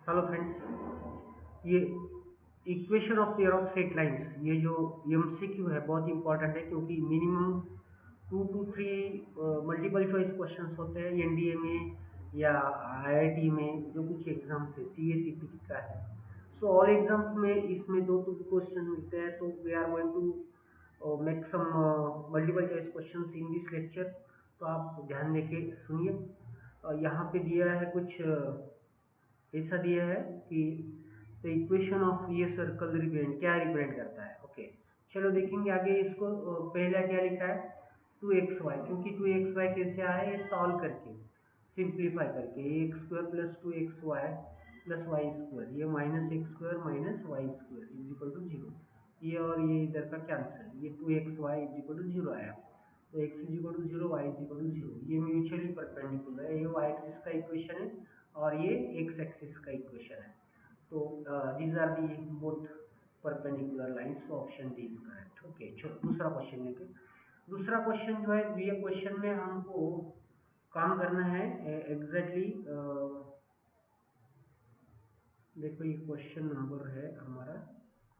Hello friends, ये equation of pair of straight lines, ये जो एमसीक्यू है बहुत इंपॉर्टेंट है क्योंकि minimum 2 to 3 multiple choice questions होते हैं एनडीए में या आईआईटी में, जो कुछ एग्जाम्स है सीए सीपीटी का है। सो ऑल एग्जाम्स में इसमें दो क्वेश्चन मिलते हैं, तो we are going to make some multiple choice questions in this lecture. तो आप ध्यान देके सुनिए। यहाँ पे दिया है कुछ ऐसा दिया है कि द इक्वेशन ऑफ ये सर्कल रिप्रेजेंट क्या रिप्रेजेंट करता है। ओके, चलो देखेंगे आगे इसको। पहला क्या लिखा है, 2xy, क्योंकि 2xy कैसे आया है, सॉल्व करके सिंप्लीफाई करके x square plus 2xy plus y square, ये minus x square minus y square is equal to zero. ये और ये इधर का कैंसिल, ये 2xy is equal to zero आया। तो x is equal to zero, y is equal to zero, ये म्यूचुअली परपेंडिकुलर है। ये वाई एक्सिस का इक्वेशन है और ये एक्स एक्सिस का इक्वेशन है। तो these are the both perpendicular lines, option D is correct. Okay, चलो दूसरा क्वेश्चन लेके। दूसरा क्वेश्चन जो है, ये क्वेश्चन में हमको काम करना है एग्जैक्टली देखो ये क्वेश्चन नंबर है हमारा,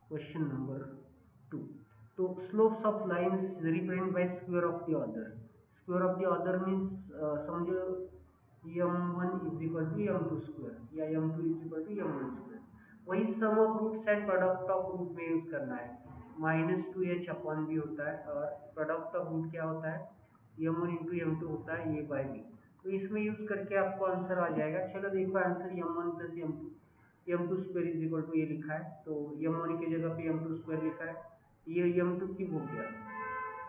क्वेश्चन नंबर 2। तो slopes of lines represent by square of the order. Square of the order means समझो m1 is equal to m2 square या m2 is equal to m1 square. वही sum of roots and product of root में use करना है। Minus two H upon b होता है और product of root क्या होता है, m1 इंटू m2 होता है ए बाई बी। तो इसमें यूज करके आपको आंसर आ जाएगा। चलो देखो answer m1 plus m2 square is equal to ये लिखा है, तो m1 की जगह पे m2 स्क्वायर लिखा है। ये m2 क्यूब हो गया,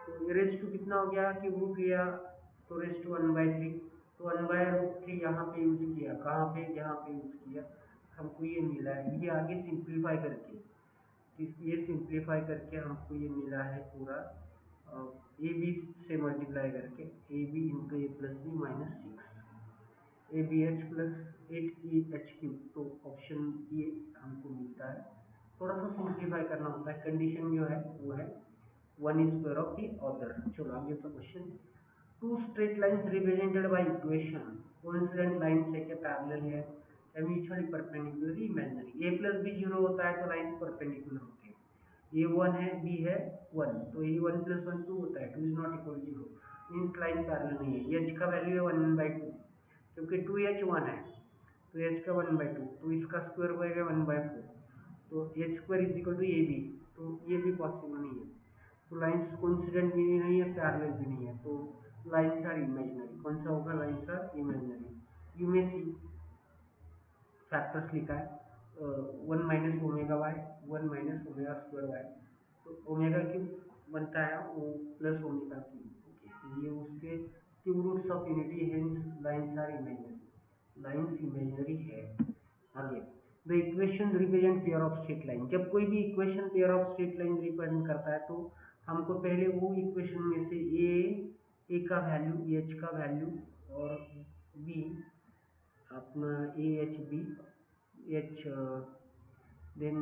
तो रेस टू कितना हो गया, क्यूब रूट लिया तो रेस टू 1/3। तो 1/√3 यहाँ पे यूज किया, कहाँ पे, यहाँ पे यूज किया, हमको ये मिला है। ये आगे सिंप्लीफाई करके, ये सिंप्लीफाई करके हमको ये मिला है पूरा ए बी से मल्टीप्लाई करके, A B into A plus B minus 6 A B H plus 8 E H cube. तो ऑप्शन ये हमको मिलता है। थोड़ा सा सिंप्लीफाई करना होता है। कंडीशन जो है वो है 1 स्क्वायर ऑफ द ऑर्डर। चलो आगे का question. Two straight lines represented by equation, coincident lines है क्या, पैरेलल है या mutually perpendicular, imaginary. A plus B zero होता है तो लाइंस परपेंडिकुलर होती है। ए वन है, बी है वन, तो A one plus one two होता है, two is not equal zero, means line parallel नहीं है। एच का वैल्यू है 1/2, क्योंकि 2h 1 है तो h का 1/2, तो इसका स्क्वायर होएगा 1/4। तो H square is equal to A B, तो ये भी पॉसिबल नहीं है। तो लाइंस कोइंसिडेंट भी नहीं है, पैरेलल भी नहीं है, तो लाइंस आर इमेजिनरी। कौन सा होगा, लाइंस आर इमेजिनरी। यू में सी फैक्टर्स लिखा है 1 minus omega y, 1 minus omega square y. तो ओमेगा क्यूब बनता है वो प्लस ओमेगा क्यूब। ओके, ये उसके cube roots of unity, hence lines are imaginary, lines imaginary है। आगे, the equation represent pair of straight line. जब कोई भी equation pair of straight line represent करता है तो हमको पहले वो इक्वेशन में से ए का वैल्यू, एच का वैल्यू और बी अपना A H B H, then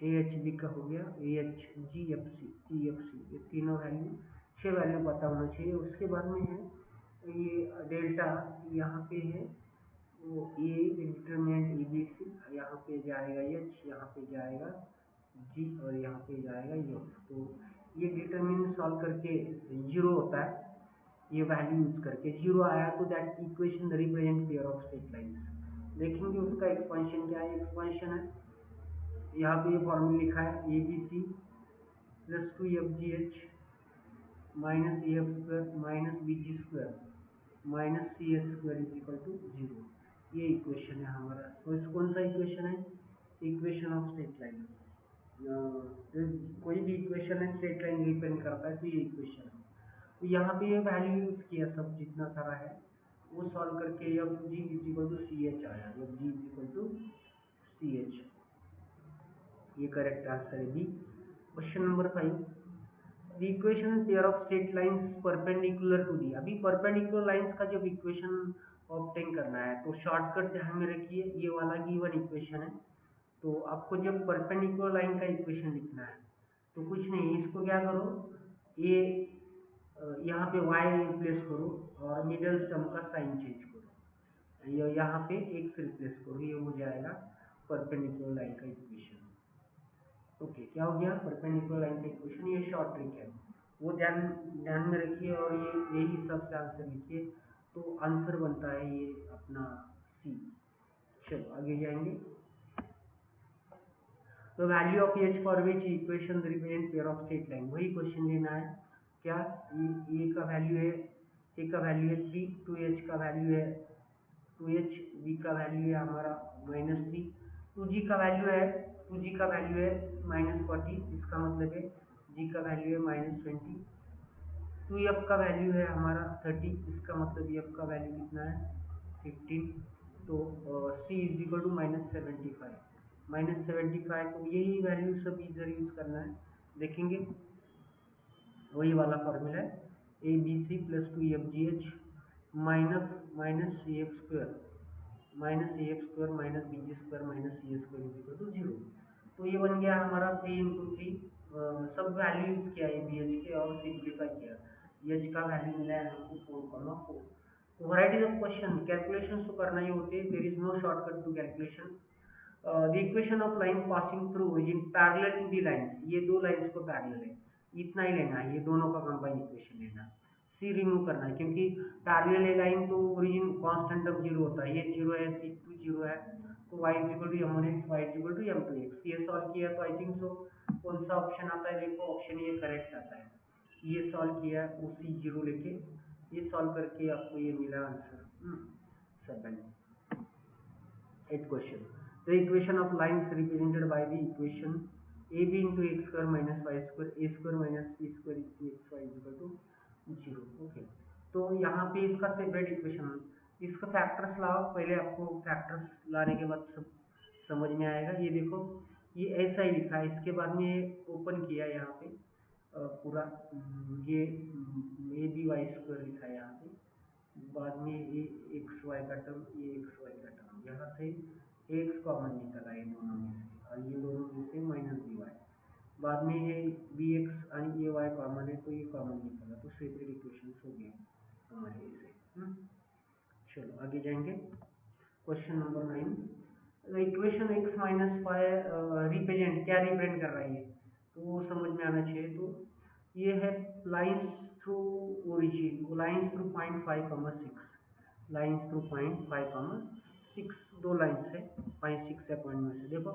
A H B का हो गया A H G F C T F C, ये तीनों वैल्यू, 6 वैल्यू पता होना चाहिए। उसके बाद में है ये डेल्टा, यहाँ पे है वो ए डिटरमिनेंट ए बी सी, यहाँ पे जाएगा एच, यहाँ पे जाएगा जी और यहाँ पे जाएगा यू। तो ये डिटरमिनेंट सॉल्व करके जीरो होता है, ये वैल्यू यूज करके जीरो आया तो that equation represent pair of straight lines. देखेंगे उसका एक्सपेंशन क्या है। एक्सपेंशन है यहाँ पे ये फॉर्मूला लिखा है A B C plus 2 F G H minus A F square minus B G square minus C H square is equal to zero. ये इक्वेशन है हमारा। तो इस कौन सा इक्वेशन है, इक्वेशन ऑफ स्ट्रेट लाइन। कोई भी इक्वेशन है स्ट्रेट लाइन रिप्रेजेंट करता है तो ये इक्वेशन है। तो यहाँ पे ये वैल्यू यूज किया, सब जितना सारा है वो सॉल्व करके f g is equal to c h आया, f g is equal to c h. ये करेक्ट आंसर है b. Question number 5, the equation pair of straight lines perpendicular to the. अभी परपेंडिकुलर लाइंस का जब equation obtain करना है तो shortcut ध्यान में रखिए, ये वाला गिवन इक्वेशन है। तो आपको जब परपेंडिकुलर लाइन का इक्वेशन लिखना है तो कुछ नहीं, इसको क्या करो, ये यहाँ पे y रिप्लेस करो और मिडल टर्म का साइन चेंज करो। यहाँ पे x रिप्लेस करो, ये हो जाएगा परपेंडिकुलर लाइन का इक्वेशन। ओके, क्या हो गया परपेंडिकुलर लाइन का इक्वेशन। ये शॉर्ट ट्रिक है, वो ध्यान ध्यान में रखिए और ये यही हिसाब से आंसर लिखिए, तो आंसर बनता है ये अपना सी। चलो आगे जाएंगे। तो value of H for which equation represent pair of straight line, वही क्वेश्चन लेना है। क्या ये का वैल्यू है, ए का वैल्यू है 3, 2h का वैल्यू है 2h, b का वैल्यू है हमारा -3, 2g का वैल्यू है -40, इसका मतलब है g का वैल्यू है -20, 2f का वैल्यू है हमारा 30, इसका मतलब f का वैल्यू कितना है 15। तो c इज इक्वल टू -75, तो यही वैल्यू सब इधर यूज करना है। देखेंगे वही वाला फॉर्मूला है, A B C plus 2fgh minus C F square minus B G square minus C A square is equal to 0। तो ये बन गया हमारा 3 इंटू 3, सब वैल्यू यूज किया है बी एच के और सिंप्लीफाई किया। एच का वैल्यू मिला है हमको 4,4। तो वैराइटीज ऑफ क्वेश्चन, कैलकुलेशंस तो करना ही होते हैं, there is no shortcut to calculation. The equation of line passing through origin parallel to the lines, ये दो लाइंस को पैरेलल है, इतना ही लेना है, ये दोनों का कंबाइन इक्वेशन लेना है। सी रिमूव करना है क्योंकि पैरेलल है लाइन तो ओरिजिन कांस्टेंट ऑफ 0 होता है, ये 0 है c2 0 है, तो y is equal to m1x y is equal to m2x। ये सॉल्व किया तो आई थिंक सो कौन सा ऑप्शन आता है, देखो ऑप्शन ये करेक्ट आता है। ये सॉल्व किया उसी 0 लेके, ये सॉल्व करके आपको ये मिला answer 7। 8 question. The equation of lines represented by the equation ab into x square minus y square a square minus b square into xy is equal to 0। Okay, तो यहाँ पे इसका सेपरेट इक्वेशन, इसका factors लाओ, पहले आपको factors लाने के बाद सब समझ में आएगा। ये देखो ये ऐसा ही लिखा है, इसके बाद में ओपन किया यहाँ पे पूरा, ये ए बी वाई स्क्वायर लिखा है यहाँ पे, बाद में ये एक्स वाई का टर्म, ये एक्स वाई का टर्म, यहाँ से एक्स कॉमन निकला है दोनों में से, और ये दोनों में से माइनस बी वाई, बाद में है बी एक्स और ये वाई कॉमन है तो ये कॉमन निकला, तो सेपरेट इक्वेशंस हो गए हमारे ऐसे। चलो आगे जाएंगे। Question number 9, equation x minus five represent, क्या रिप्रेजेंट कर रहा है ये, तो वो समझ में आना चाहिए। तो ये है lines through origin, lines through point 5,6, lines through point 5,6, दो लाइंस है 5,6 से पॉइंट में से। देखो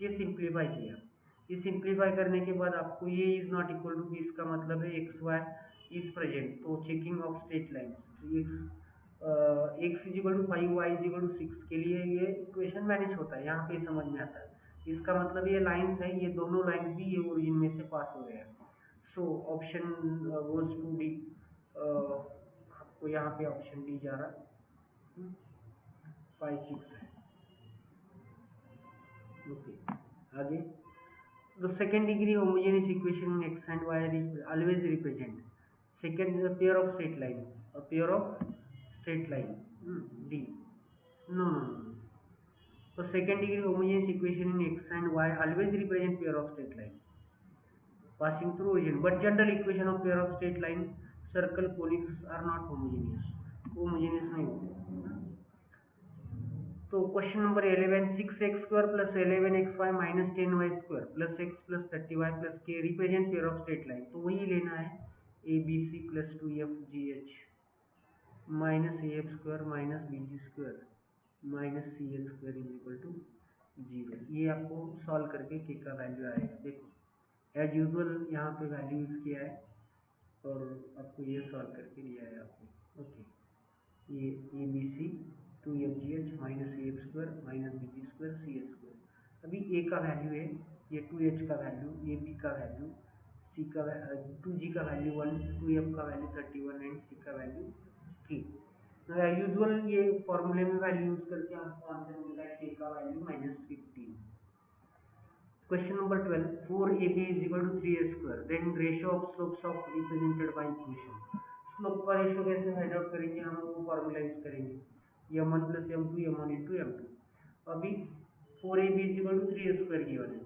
ये सिंप्लीफाई किया, ये सिंप्लीफाई करने के बाद आपको ये is not equal to B, इसका मतलब है एक्स वाई इज प्रेजेंट, तो checking of straight lines, X is equal to 5 Y is equal to 6 के लिए ये इक्वेशन मैनेज होता है, यहाँ पे समझ में आता है। इसका मतलब ये लाइंस है, ये दोनों लाइंस भी ये ओरिजिन में से पास हो रहे हैं। So option goes to D, आपको यहाँ पे ऑप्शन डी जा रहा 5 6 है। ओके आगे, the second degree homogeneous equation in x and y always represent, second is a pair of straight line, a pair of straight line, D, no, so second degree homogeneous equation in x and y always represent pair of straight line passing through origin, but general equation of pair of straight line circle conics are not homogeneous नहीं होते। तो question number 11, 6x square plus 11xy minus 10y square plus x plus 30y plus k represent pair of straight line, तो वही लेना है abc plus 2fgh minus af square minus bg square minus ch square is equal to 0। ये आपको solve करके k का value आएगा। देखो एज यूजुअल यहाँ पे वैल्यू यूज किया है और आपको ये सॉल्व करके दिया है आपको। ओके, ये abc 2fgh minus F square minus B G square C H square. अभी ए का वैल्यू है ये 2h का वैल्यू, ए बी का वैल्यू, सी का 2g का वैल्यू 1, 2f का वैल्यू 31 एंड सी का वैल्यू 3। यूजुअल ये फॉर्मूले में वैल्यू यूज करके आपको आंसर मिलता है k का value -15। Question number 12, 4ab is equal to 3a square, then ratio of slopes of represented by equation। Slope का रेशियो कैसे फाइंड आउट करेंगे, हम वो फॉर्मूला यूज करेंगे m1 plus m2 m1 into m2। अभी 4ab is equal to 3a square given है,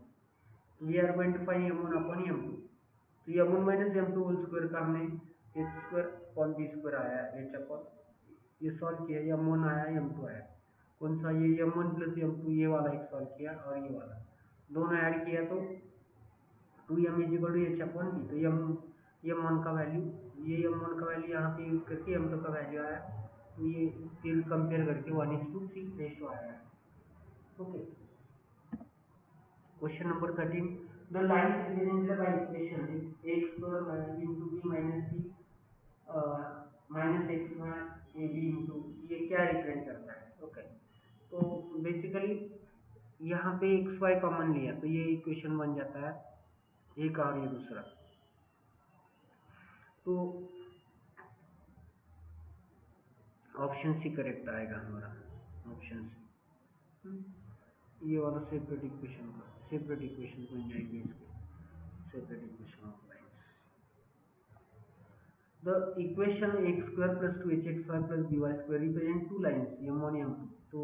तो we are going to find m1 upon m2, तो m1 minus m2 whole square का हमने h square upon b square आया है h upon ये solve किया, m1 आया m2 आया, कौन सा ये m1 प्लस m2 ये वाला एक सॉल्व किया और ये वाला दोनों ऐड किया तो 2m is equal to H upon B. तो m1 का वैल्यू, ये m1 का वैल्यू यहाँ पे यूज करके m2 का वैल्यू आया, तो ये फिर कंपेयर करके 1:3 रेशो आया है। Okay, question number 13, the lines represented by equation x square into b minus c minus xy ab into, ये क्या रिप्रेजेंट करता है? ओके, तो बेसिकली यहाँ पे xy कॉमन लिया तो ये इक्वेशन बन जाता है एक और ये दूसरा, तो ऑप्शन सी करेक्ट आएगा हमारा, ऑप्शन सी। ये वाला सेपरेट इक्वेशन बन जाएंगे इसके, separate equation of lines. The equation x square plus 2hxy plus by square represent two lines m1 m2। तो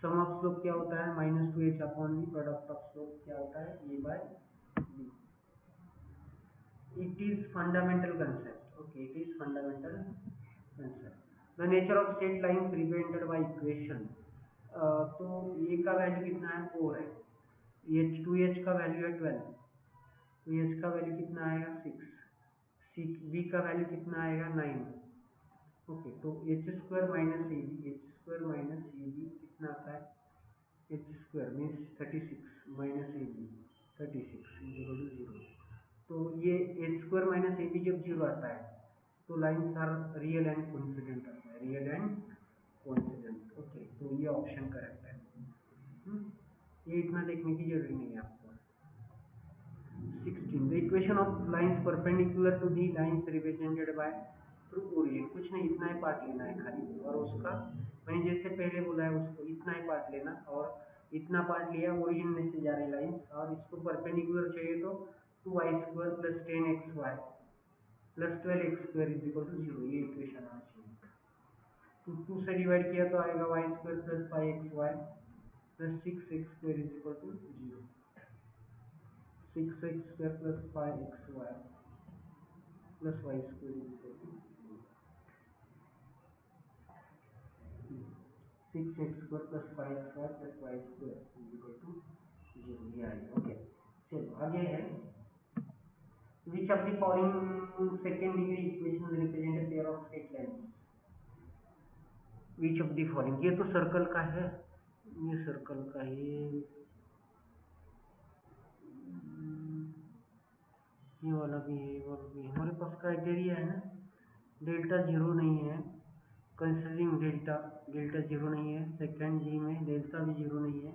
सम ऑफ स्लोप क्या होता है? -2h upon b, product of slope क्या होता है? a by b। it is fundamental concept, okay, it is fundamental concept। the nature of straight lines represented by equation, तो a का value कितना है? 4 है, h 2h का वैल्यू है 12, तो h का वैल्यू कितना आएगा? 6, b का वैल्यू कितना आएगा? 9। ओके, तो h स्क्वायर माइनस ए बी कितना आता है? h square means 36 minus A B 36 is equal to 0। तो ये h स्क्वायर माइनस ए बी जब 0 आता है तो lines are real and coincident आता है, रियल एंड कोइंसिडेंट। ओके, तो ये ऑप्शन करेक्ट है। ये इतना देखने की जरूरी नहीं है आपको। 16, the equation of lines perpendicular to the lines represented by through origin. कुछ नहीं, इतना ही पार्ट लेना है खाली, और उसका मैंने जैसे पहले बोला है उसको इतना ही पार्ट लेना, और इतना पार्ट लिया ओरिजिन में से जा रही लाइंस, और इसको परपेंडिकुलर चाहिए तो 2y square plus 10xy plus 12x square is equal to 0, ये इक्वेशन आना चाहिए। तो 2 से डिवाइड किया तो आएगा y square plus 5xy plus 6x square is equal to 0, 6x square plus 5xy plus y square is equal to 6x square plus 5xy plus y square is equal to 0, ये आएगा। Okay, चलो आगे है, which of the following second degree equation represent a pair of straight lines? which of the following, ये तो circle का है, ये सर्कल का ही, ये वाला भी है, ये वाला भी है। हमारे पास क्राइटेरिया है ना, डेल्टा जीरो नहीं है, कंसिडरिंग डेल्टा, डेल्टा जीरो नहीं है, सेकंड बी में डेल्टा भी जीरो नहीं है,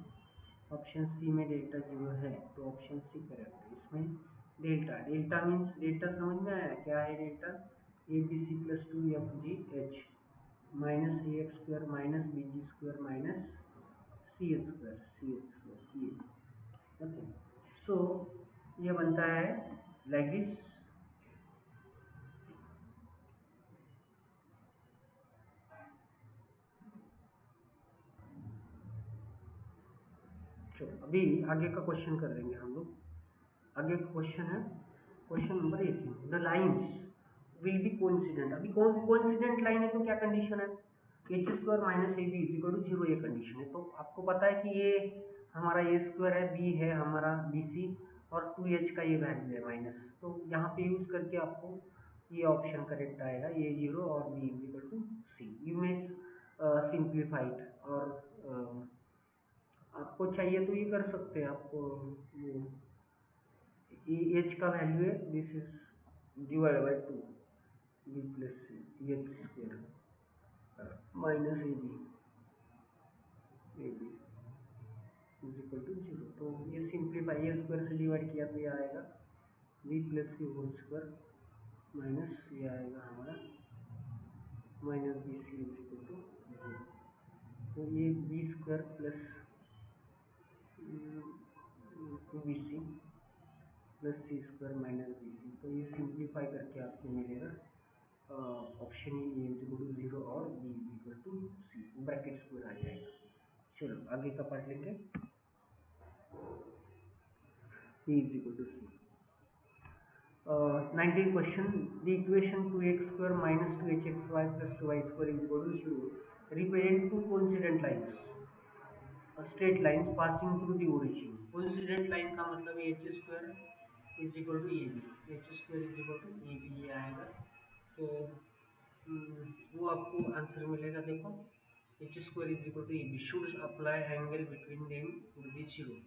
ऑप्शन सी में डेल्टा जीरो है, तो ऑप्शन सी करेक्ट है। इसमें डेल्टा, डेल्टा मीन्स डेल्टा समझ में आया क्या है? Delta A B C plus 2fgh minus A X square minus B G square minus C H square, ये ओके। सो ये बनता है लाइक दिस। चलो अभी आगे का क्वेश्चन कर देंगे हम लोग। आगे का क्वेश्चन है question number 18, the lines will be coincident. अभी कोइंसिडेंट लाइन है तो क्या कंडीशन है? H square minus A B is equal to 0, ये कंडीशन है। तो आपको पता है कि ये हमारा ए स्क्वायर है, बी है हमारा बी सी, और 2h का ये वैल्यू है माइनस, तो यहाँ पे यूज करके आपको ये ऑप्शन करेक्ट आएगा, ए 0 और B is equal to C. You may simplified, और आपको चाहिए तो ये कर सकते हैं। आपको एच का वैल्यू है, this is divide by 2 b plus c H square minus A B is equal to 0। तो ये सिंप्लीफाई, ए स्क्वायर से डिवाइड किया तो ये आएगा b plus c whole square minus ये आएगा हमारा minus b c is equal to 0। तो ये b square plus 2bc plus c square minus b c, तो ये सिंप्लीफाई करके आपको मिलेगा option a is equal to 0 और B is equal to c, bracket square आ जाएगा। चलो आगे का पार्ट लेंगे, b is equal to c. 19 question. The equation 2x square minus 2hxy plus 2y square is equal to 0 represent two coincident lines, straight lines passing through the origin. Coincident line का मतलब h square is equal to ab, h square is equal to ab ये आएगा. तो वो आपको answer मिलेगा. देखो h square is equal to ab should apply angle between them would be 0.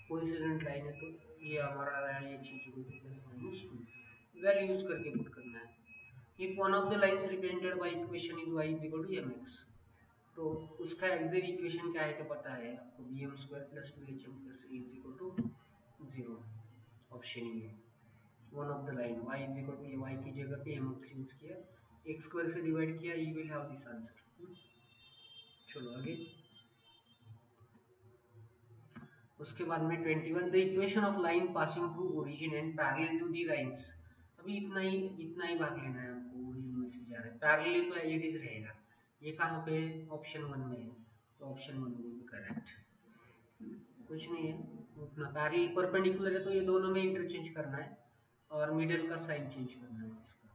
Coincident line है तो ये हमारा आ रहा है h is equal to plus minus 2. Value use करके पुट करना है. If one of the lines represented by equation is y is equal to mx, तो उसका एक्सियल इक्वेशन क्या है तो पता है आपको, bm स्क्वायर प्लस 2hm प्लस a is equal to 0. Option A one of the line y is equal to y की जगह पे mx यूज किया, x स्क्वायर से डिवाइड किया, you will have this answer. चलो आगे. उसके बाद में 21 the equation of line passing through origin and parallel to the lines. अभी इतना ही भाग लेना है आपको. ओरिजिन में से जा रहा है पैरेलल तो एज इट इज रहेगा. ये कहाँ पे ऑप्शन 1 में है, तो ऑप्शन 1 will be करेक्ट. कुछ नहीं है उतना. पैरेलल परपेंडिकुलर है तो ये दोनों में इंटरचेंज करना है और मिडिल का साइन चेंज करना है इसका.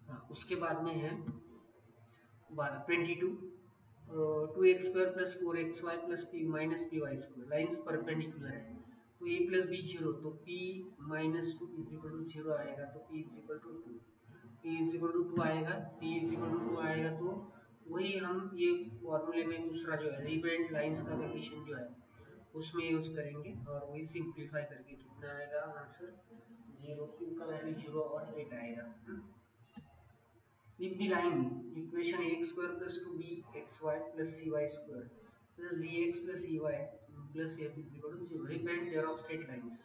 हाँ, उसके बाद में है 22 2x स्क्वायर प्लस 4xy प्लस p minus P Y square lines perpendicular है तो a प्लस बी 0, तो p minus 2 is equal to 0 आएगा, तो p is equal to 2, p is equal to 2 आएगा, p इज इक्वल टू 2 आएगा. तो वही हम ये फॉर्मूले में दूसरा जो है रिपेंड लाइंस का कंडीशन जो है उसमें यूज करेंगे और वही सिंप्लीफाई करके कितना आएगा आंसर 0, q का वैल्यू 0 और 8 आएगा. If the line equation ax square plus 2bxy plus cy square plus dx plus ey plus f is equal to 0 represent pair of straight lines,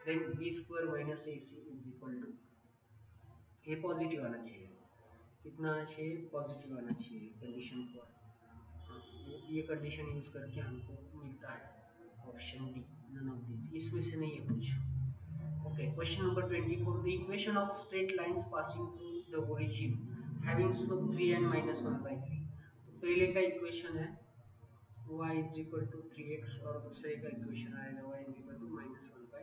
then b square minus ac is equal to a positive आना चाहिए. कितना आना चाहिए? Positive आना चाहिए condition पर. ये condition use करके हमको मिलता है option D none of this. इसमें से नहीं है कुछ. Okay, question number 24 the equation of straight lines passing through the origin having slope 3 and minus 1 by 3. तो पहले का इक्वेशन है y is equal to 3x और दूसरे का इक्वेशन आएगा y is equal to minus 1 by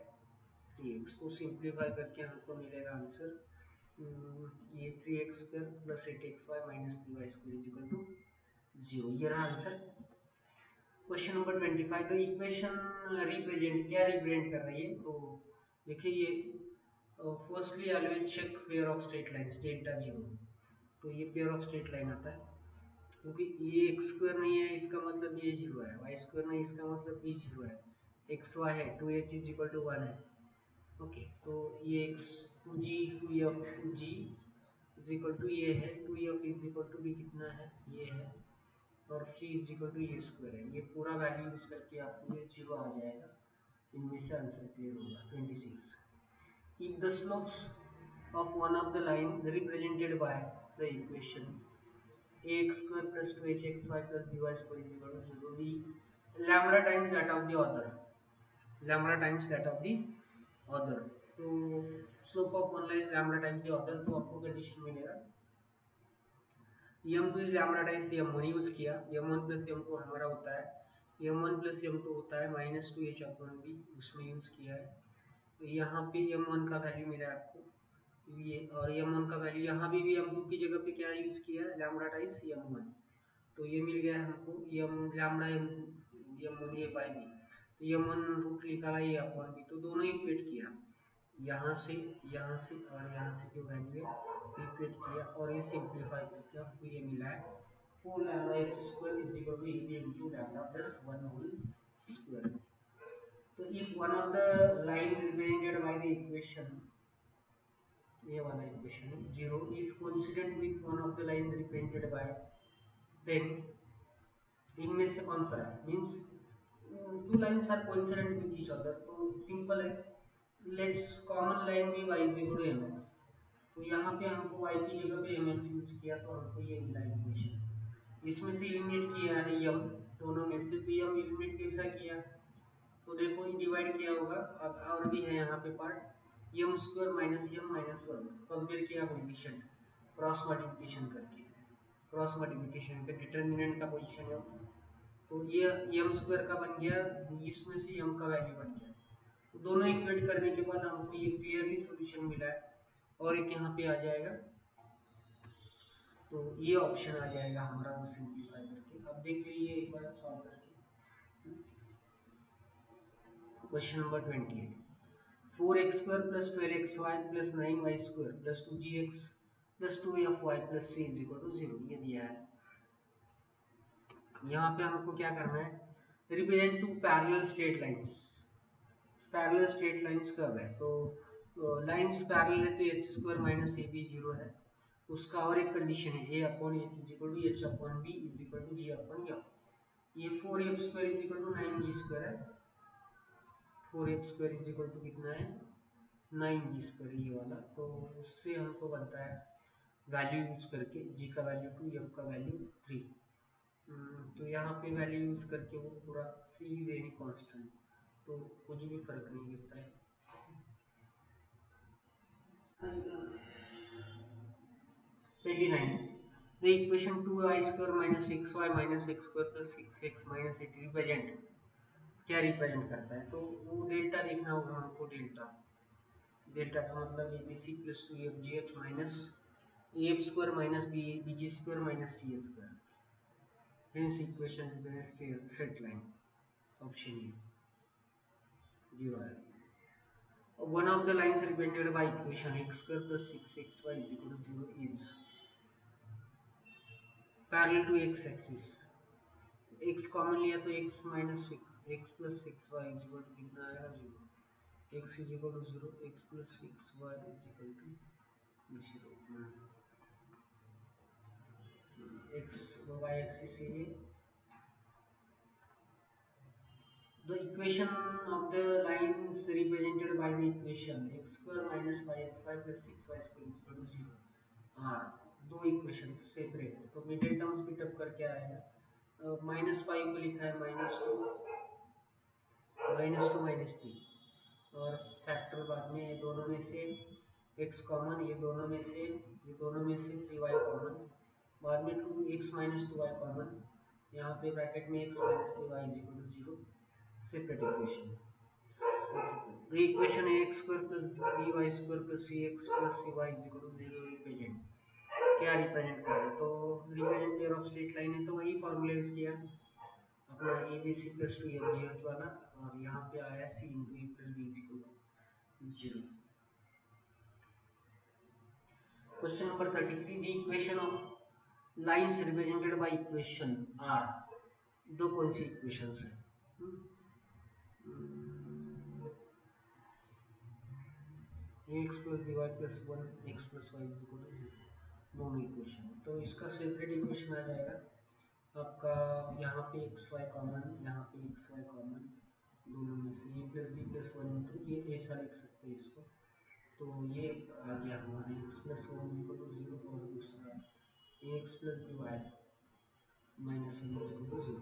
3x. को simplify करके हमको मिलेगा आंसर ये 3x square plus 8xy minus 3y square is equal to 0. ये रहा answer. Question number 25 the equation represent क्या रिप्रेजेंट कर रही है, तो देखिए ये firstly always check pair of straight lines delta 0. तो ये पेयर ऑफ स्ट्रेट लाइन आता है क्योंकि ये एक्स स्क्वायर नहीं है इसका मतलब ये 0 है, वाई स्क्वायर नहीं इसका मतलब ये 0 है, एक्स वाई है 2h इज इक्वल टू 1 है. ओके, तो ये x 2g 2f 2g is equal to ये है 2f इज इक्वल टू भी कितना है ये है और c इज इक्वल टू ये स्क्वायर है. ये पूरा वैल्यू यूज करके आपको ये 0 आ जाएगा. इनमें से आंसर क्लियर होगा. 26 if the slopes of one of the line represented by the equation ax square plus 2hxy plus by square is equal to 0 be lambda times that of the other, lambda times that of the other. तो slope of one line lambda times the other, तो आपको condition मिलेगा m2 is lambda times m1 use किया. m1 plus m2 हमारा होता है m1 plus m2 होता है minus 2h upon b, उसमें यूज किया है. तो यहाँ पे m1 का वैल्यू मिला आपको ये और m1 का वैल्यू यहाँ भी m2 की जगह पे क्या यूज किया है लैम्बडा टाइम्स m1. तो ये मिल गया हमको m लैम्बडा m1 ये बाई बी. तो m1 रूट निकाला ये अपॉन बी, तो दोनों इक्वेट किया यहाँ से और यहाँ से जो वैल्यू है इक्वेट किया और ये सिंप्लीफाई करके आपको ये मिला है 4 lambda h square is equal to a into lambda plus 1 whole square. तो if one of the line represented by the equation ये वाला equation 0 is coincident with one of the line represented by, then इनमें से कौन सा है means two lines are coincident with each other. तो simple है, लेट्स कॉमन लाइन भी y is equal to mx. तो यहाँ पे हमको y की जगह पे mx यूज किया तो हमको ये मिला इक्वेशन. इसमें से एलिमिनेट किया है m दोनों में से, तो m एलिमिनेट कैसा किया तो देखो ये डिवाइड किया होगा. अब और भी है यहाँ पे part m square minus m minus 1 compare किया कोएफिशिएंट क्रॉस मल्टीप्लिकेशन करके, क्रॉस मल्टीप्लिकेशन के डिटरमिनेंट का पोजीशन है. तो ये m स्क्वायर का बन गया, इसमें से m का वैल्यू बन गया. दोनों इक्वेट करने के बाद हमको ये क्लियरली सॉल्यूशन मिला है और एक यहाँ पे आ जाएगा, तो ये ऑप्शन आ जाएगा हमारा वो सिंप्लीफाई करके। अब देख लीजिए एक बार सॉल्व करके। Question number 28, 4x² + 12xy + 9y² + 2gx + 2fy + c = 0 ये दिया है। यहाँ पे हमको क्या करना है, represent two parallel straight lines. Parallel straight lines कब है, तो लाइंस पैरेलल है तो h² - ab 0 है। उसका और एक कंडीशन है a/h = h/b = g/f। ये 4f² = 9g² है। 4f² = कितना है, 9g², ये वाला। तो उससे हमको बनता है वैल्यू यूज करके g का वैल्यू 2, f का वैल्यू 3। तो यहाँ पे वैल्यू यूज करके वो पूरा c इज एनी कांस्टेंट, तो कुछ भी फर्क नहीं पड़ता है। 29, the equation 2y² - xy - x² + 6x - 8 represent, क्या रिप्रेजेंट करता है, तो वो डेल्टा देखना होगा हमको। डेल्टा डेल्टा का मतलब abc + 2fgh - af² - bg² - c²। hence equation is straight line, option A 0 है। One of the lines represented by equation x² + 6xy = 0 is parallel to x axis। x common लिया तो x - 6 x + 6y = कितना आएगा, 0। x = 0, x + 6y = 0। x y axis है। The equation of the lines represented by the equation x² - 5xy + 6y² = 0 are दो equation separate है, तो middle terms की टप करके आएगा। -5 को लिखा है -2 -3 और फैक्टर बाद में, ये दोनों में से x कॉमन, ये दोनों में से 3y कॉमन, बाद में 2x - 2y कॉमन, यहाँ पे ब्रैकेट में x - 3y = 0। Separate equation. The equation ax² + by² + cx + cy = 0 represent, क्या रिप्रेजेंट कर रहा है, तो represent pair of straight line है, तो वही फॉर्मूला यूज किया अपना abc + 2fgh वाला, और यहाँ पे आया c × a + b = 0। Question number 33, the equation of lines represented by equation are, दो कौन सी इक्वेशंस है, ax + by + 1x + y = 0, दोनों इक्वेशन। तो इसका सेपरेट इक्वेशन आ जाएगा आपका, यहाँ पे एक्स वाई कॉमन, यहाँ पे एक्स वाई कॉमन, दोनों में से a + b + 1 ये ऐसा लिख सकते हैं इसको। तो ये आ गया हमारे x + 1 = 0 और दूसरा ax + by - 1 = 0।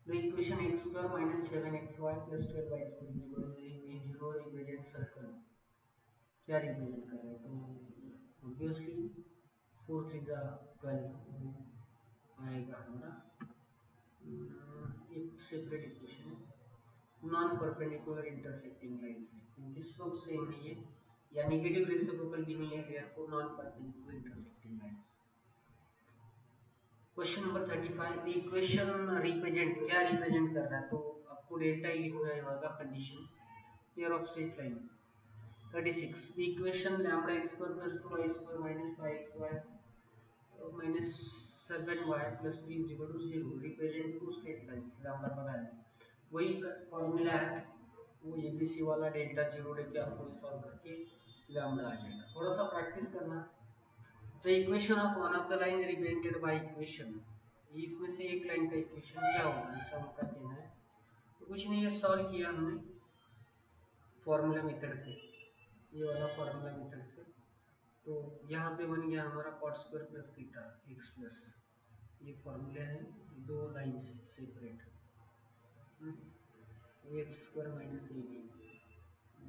The equation x² - 7xy + 12y² = 0 represent circle, क्या रिप्रेजेंट कर रहा है, तो ऑब्वियसली 4 3 12 आएगा हमारा। एक सेपरेट इक्वेशन है। नॉन परपेंडिकुलर इंटरसेक्टिंग लाइंस है, क्योंकि स्लोप सेम नहीं है या नेगेटिव रेसिप्रोकल भी नहीं है, therefore non perpendicular intersecting lines. Question number 35, the equation represent, क्या रिप्रेजेंट कर रहा है, तो आपको डेल्टा ही लिखना है, वहां का condition pair of straight line. 36, the equation λx² + 2y² - 5xy - 7y + 3 = 0 represent two straight lines। Lambda पता है, वही फॉर्मूला है, वो एबीसी वाला, डेल्टा 0 लेके आपको सॉल्व करके लैम्डा आ जाएगा। थोड़ा सा प्रैक्टिस करना। The equation of one of the line represented by equation, इसमें से एक लाइन का इक्वेशन क्या होगा, ऐसा उनका कहना है। तो कुछ नहीं, ये सॉल्व किया हमने फॉर्मूला मेथड से, ये वाला फॉर्मूला मेथड से। तो यहाँ पे बन गया हमारा cot² + थीटा x प्लस, ये फॉर्मूले हैं, दो लाइन सेपरेट, x² - ab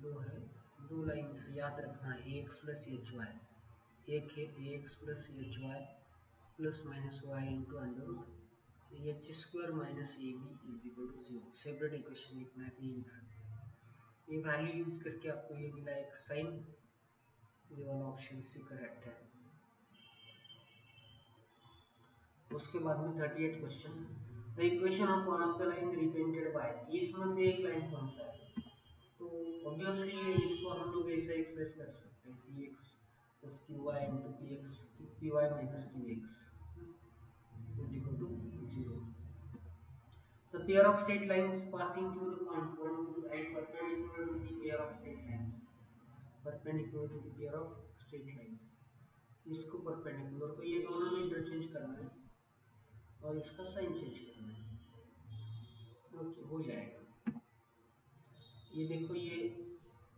दो है, दो लाइन से याद रखना है, ax + hy, एक है ax + hy ± y × under root H square minus A B is equal to zero. Separate equation लिखना है तो ये लिख सकते हैं। ये वैल्यू यूज करके आपको ये मिला एक साइन। ये वाला ऑप्शन सी करेक्ट है। उसके बाद में 38 question, the equation of one of the line represented by, इसमें से एक लाइन कौन सा है? तो ऑब्वियसली इसको हम लोग ऐसे एक्सप्रेस कर सकते हैं P X plus Q Y into P Y minus Q X is equal to zero. The pair of straight lines passing through the point 1 2 and perpendicular to the pair of straight lines. Perpendicular to the pair of straight lines. इसको perpendicular तो ये दोनों में interchange करना है और इसका sign change करना है। ओके, हो जाएगा। ये देखो ये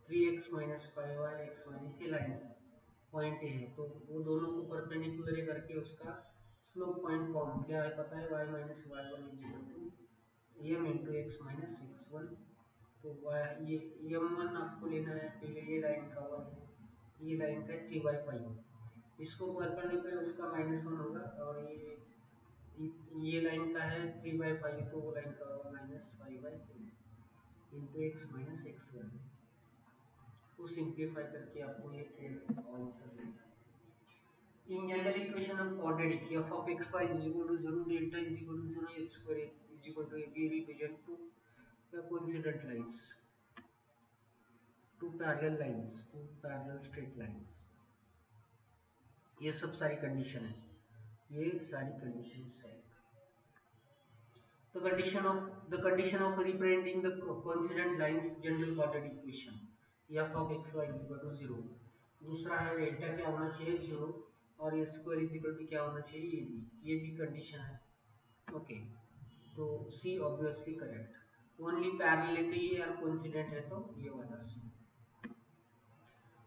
3x माइनस 5y माइनस ये लाइन्स पॉइंट ए है, तो वो दोनों को परपेंडिकुलर करके उसका स्लोप पॉइंट फॉर्म क्या है पता है, y minus Y one is equal to M into X minus six one. तो ये m1 आपको लेना है, पहले ये लाइन का 1, ये लाइन का 3/5, इसको परपेंडिकुलर उसका -1 होगा, और ये लाइन का है 3/5 तो वो लाइन का होगा -5/3 into X minus x one. तो सिंप्लीफाई करके आपको ये आंसर मिलेगा। In general equation of quadratic f of x y is equal to 0, delta is equal to 0, h square is equal to ab represent two coincident lines, two parallel straight lines। ये सब सारी condition है, ये सारी condition है। The condition of representing the coincident lines general quadratic equation f of x y is equal to 0। दूसरा है delta क्या होना चाहिए 0 और ए स्क्वायर इज इक्वल टू क्या होना चाहिए ये भी कंडीशन है। ओके, तो सी ऑब्वियसली करेक्ट। ओनली पैरेलल है तो ये और कोइंसिडेंट है तो ये वाला सी।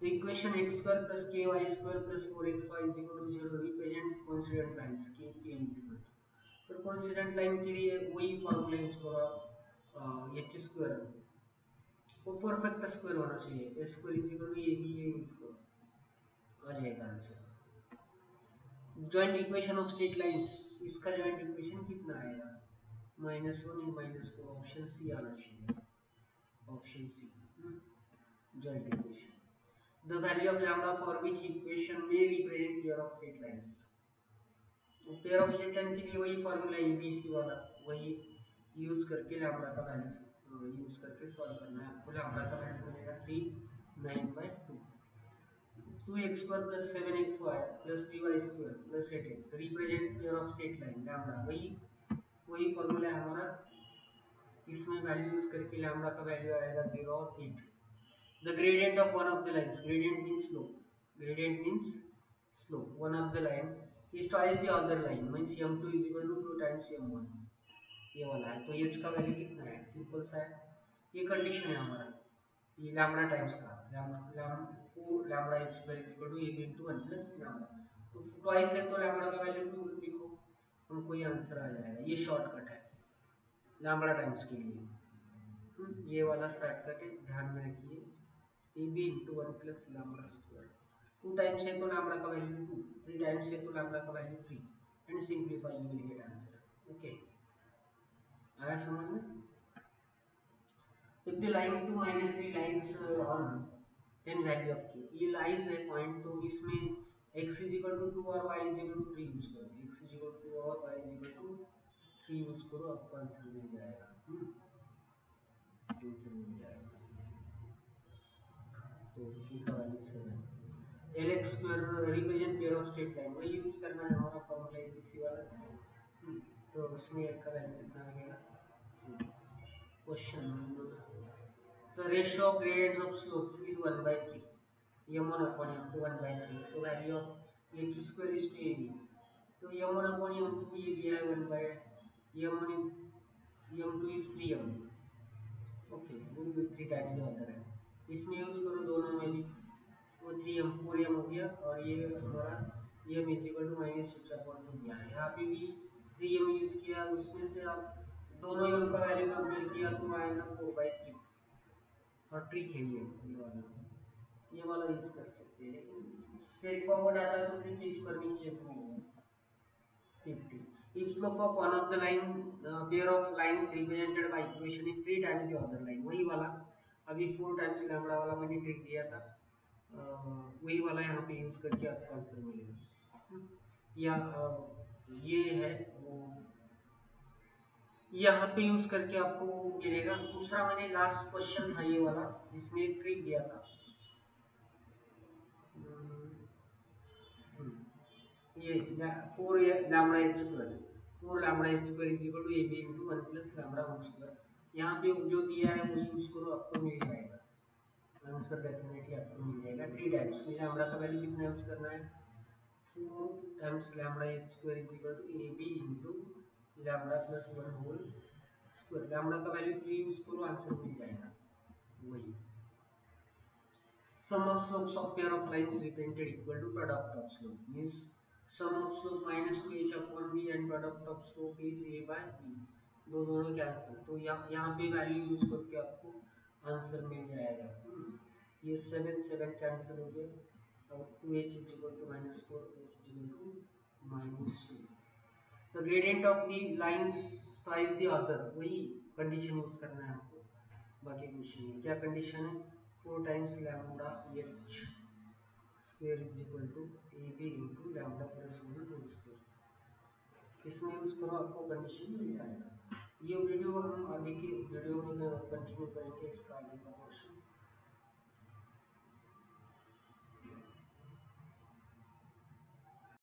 The equation x square plus ky square plus 4xy is equal to 0 represent coincident lines k p is equal to, तो कोइंसिडेंट लाइन के लिए वही फॉर्मूला यूज करो आप, एच स्क्वायर वो परफेक्ट स्क्वायर होना चाहिए, a square is equal to A b, ये यूज करो आ जाएगा answer. Joint equation of straight lines, इसका जॉइंट इक्वेशन कितना आएगा -1 और -4, ऑप्शन सी आना चाहिए, option c joint equation. The value of lambda for which equation में represent pair of straight lines, pair of straight line के लिए वही फार्मूला एबीसी वाला, वही यूज करके लैम्डा का वैल्यू यूज करके सॉल्व करना है आपको। लैम्डा का वैल्यू मिलेगा 3/9/2, 2x square plus 7xy plus 3y square plus 8x represent pair of straight line lambda, वही फार्मूला है हमारा, इसमें वैल्यू यूज करके लैम्डा का वैल्यू आएगा 0 और 8। The gradient of one of the lines, gradient means slope, one of the line is twice the other line, means m2 is equal to 2 times m1, ये वाला है। तो h का value कितना है, सिंपल सा है, ये कंडीशन है हमारा, ये लैम्डा टाइम्स का lambda h square is equal to a into 1 plus lambda, तो ट्वाइस है तो लैम्डा का वैल्यू 2 लिखो, हमको ये आंसर आ जाएगा। ये शॉर्टकट है लैम्डा टाइम्स के लिए, ये वाला शॉर्टकट है, ध्यान में रखिए, ab into 1 plus lambda square. 2 times है तो लैम्डा का वैल्यू 2, 3 टाइम्स है तो लैम्डा का value 3, and simplify you will get answer. Okay, आया समझ में? If the line 2 -3 lines on then value of k, ये लाइंस है पॉइंट, तो इसमें x इज इक्वल टू 2 और y is equal to 3 use करो, x इज इक्वल टू 2 और y is equal to 3 use करो, आपको आंसर मिल जाएगा। आंसर मिल जाएगा, तो k का value 7। Lx square represent pair of straight line, वही यूज करना है हमारा फॉर्मूला एबीसी वाला, तो उसमें एक का वैल्यू कितना आ गया। Question the ratio of gradients of slope is 1/3, m1 upon m2 1/3, तो value of h square is to ab, तो m1 upon m2 ये दिया है 1/m1 m2 is 3m। Okay, वो 3 टाइम्स का अंतर है, इसमें यूज करो दोनों में भी, वो 3m 4m हो गया, और ये हमारा m इज इक्वल टू -6/2 दिया है, यहाँ पे भी 3m यूज किया, उसमें से आप दोनों m का वैल्यू कंपेयर किया तो आएगा 4/3, और ट्रिक है ये वाला यूज कर सकते हैं, स्ट्रेट फॉरवर्ड आता है तो ट्रिक यूज करने की जरूरत नहीं है। 50 if slope of one of the line pair of lines represented by equation is 3 times the other line, वही वाला अभी 4 टाइम्स लैम्बडा वाला मैंने ट्रिक दिया था, वही वाला यहाँ पे यूज करके आपको आंसर मिलेगा। या ये है वो यहाँ पे यूज करके आपको मिलेगा। दूसरा मैंने लास्ट क्वेश्चन था ये वाला जिसमें एक ट्रिक दिया था, ये 4 lambda H square, 4 lambda H square is equal to A B into 1 plus lambda whole square. यहाँ पे जो दिया है वो यूज करो, आपको मिल जाएगा आंसर, डेफिनेटली आपको मिल जाएगा। 3 टाइम्स लैम्बडा का वैल्यू कितना यूज करना है, 4 times lambda H square is equal to A B into lambda plus 1 whole square. Lambda का वैल्यू 3 यूज करो, आंसर मिल जाएगा वही। Sum of slopes of pair of lines represented equal to product of slope, means sum of slope minus 2h upon b and product of slope is a by b, दोनों cancel, तो यहाँ पे value use करके आपको answer मिल जाएगा। ये 7 7 cancel हो गए, अब 2h is equal to minus 4h is equal to minus 2, the gradient of the lines twice the other, वही कंडीशन यूज करना है आपको। बाकी क्वेश्चन में क्या कंडीशन है, 4 times lambda H square is equal to A B into lambda plus 1 whole square, इसमें use करो, आपको कंडीशन मिल जाएगा। ये वीडियो हम आगे की वीडियो में कंटिन्यू करेंगे, इसका आगे का